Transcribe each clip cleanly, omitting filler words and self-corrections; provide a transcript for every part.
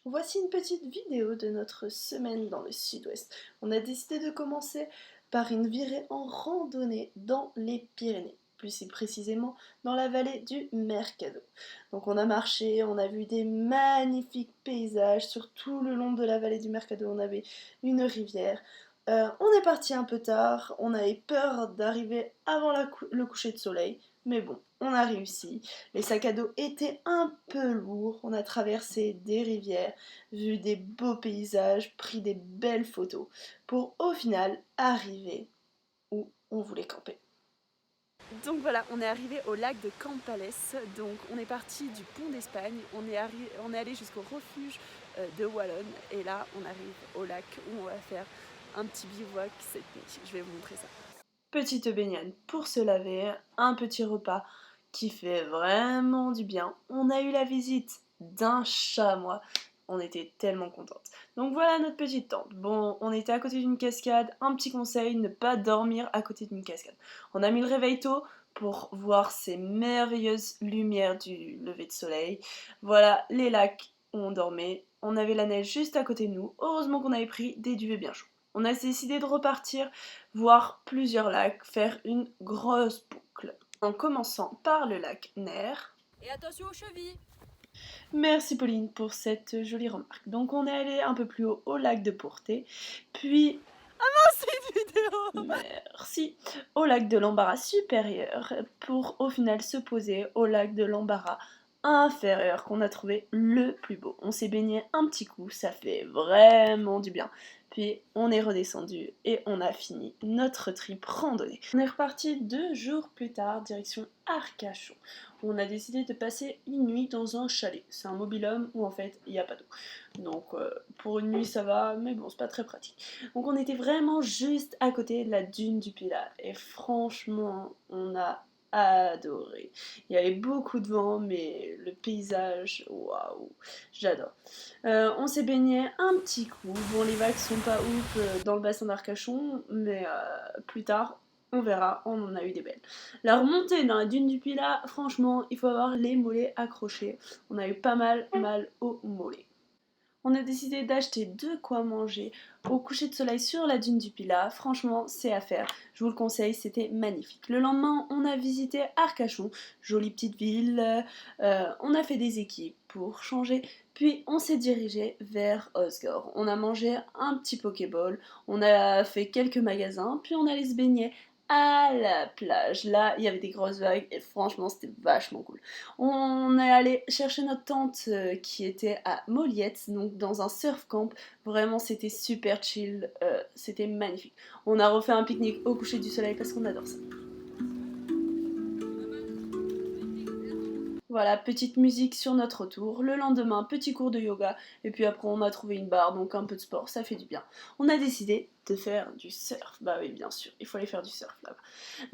Voici une petite vidéo de notre semaine dans le sud-ouest. On a décidé de commencer par une virée en randonnée dans les Pyrénées, plus précisément dans la vallée du Mercado. Donc on a marché, on a vu des magnifiques paysages sur tout le long de la vallée du Mercado. On avait une rivière. On est parti un peu tard, on avait peur d'arriver avant le coucher de soleil, mais bon, on a réussi. Les sacs à dos étaient un peu lourds, on a traversé des rivières, vu des beaux paysages, pris des belles photos, pour au final arriver où on voulait camper. Donc voilà, on est arrivé au lac de Campales. Donc on est parti du pont d'Espagne, on est allé jusqu'au refuge de Wallonne et là on arrive au lac où on va faire un petit bivouac cette nuit. Je vais vous montrer ça. Petite baignade pour se laver, un petit repas qui fait vraiment du bien. On a eu la visite d'un chamois. On était tellement contentes. Donc voilà notre petite tente. Bon, on était à côté d'une cascade. Un petit conseil, ne pas dormir à côté d'une cascade. On a mis le réveil tôt pour voir ces merveilleuses lumières du lever de soleil. Voilà les lacs où on dormait. On avait la neige juste à côté de nous. Heureusement qu'on avait pris des duvets bien chauds. On a décidé de repartir voir plusieurs lacs, faire une grosse boucle. En commençant par le lac Ner. Et attention aux chevilles. Merci Pauline pour cette jolie remarque. Donc on est allé un peu plus haut au lac de Portée, puis C'est une vidéo. merci au lac de l'embarras supérieur pour au final se poser au lac de l'embarras inférieur qu'on a trouvé le plus beau. On s'est baigné un petit coup, ça fait vraiment du bien. Puis on est redescendu et on a fini notre trip randonnée. On est reparti 2 jours plus tard, direction Arcachon. On a décidé de passer une nuit dans un chalet. C'est un mobil-home où en fait il n'y a pas d'eau. Donc pour une nuit ça va, mais bon c'est pas très pratique. Donc on était vraiment juste à côté de la dune du Pilat. Et franchement, on a adoré. Il y avait beaucoup de vent, mais le paysage, waouh, j'adore. On s'est baigné un petit coup. Bon, les vagues sont pas ouf dans le bassin d'Arcachon, mais plus tard, on verra, on en a eu des belles. La remontée dans la dune du Pilat, franchement, il faut avoir les mollets accrochés. On a eu pas mal aux mollets. On a décidé d'acheter de quoi manger au coucher de soleil sur la dune du Pilat. Franchement, c'est à faire. Je vous le conseille, c'était magnifique. Le lendemain, on a visité Arcachon, jolie petite ville. On a fait des équipes pour changer. Puis on s'est dirigé vers Osgore. On a mangé un petit Pokéball, on a fait quelques magasins, puis on allait se baigner à la plage. Là, il y avait des grosses vagues et franchement, c'était vachement cool. On est allé chercher notre tente qui était à Moliette, donc dans un surf camp. Vraiment, c'était super chill, c'était magnifique. On a refait un pique-nique au coucher du soleil parce qu'on adore ça. Voilà, petite musique sur notre retour. Le lendemain, petit cours de yoga. Et puis après, on a trouvé une barre, donc un peu de sport, ça fait du bien. On a décidé de faire du surf. Bah oui, bien sûr, il faut aller faire du surf là-bas.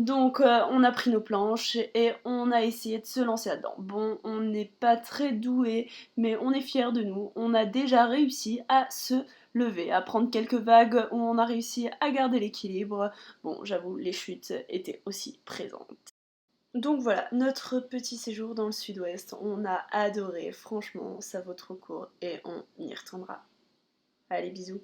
Donc, on a pris nos planches et on a essayé de se lancer là-dedans. Bon, on n'est pas très doué, mais on est fiers de nous. On a déjà réussi à se lever, à prendre quelques vagues où on a réussi à garder l'équilibre. Bon, j'avoue, les chutes étaient aussi présentes. Donc voilà, notre petit séjour dans le sud-ouest, on a adoré, franchement, ça vaut trop court et on y retournera. Allez, bisous.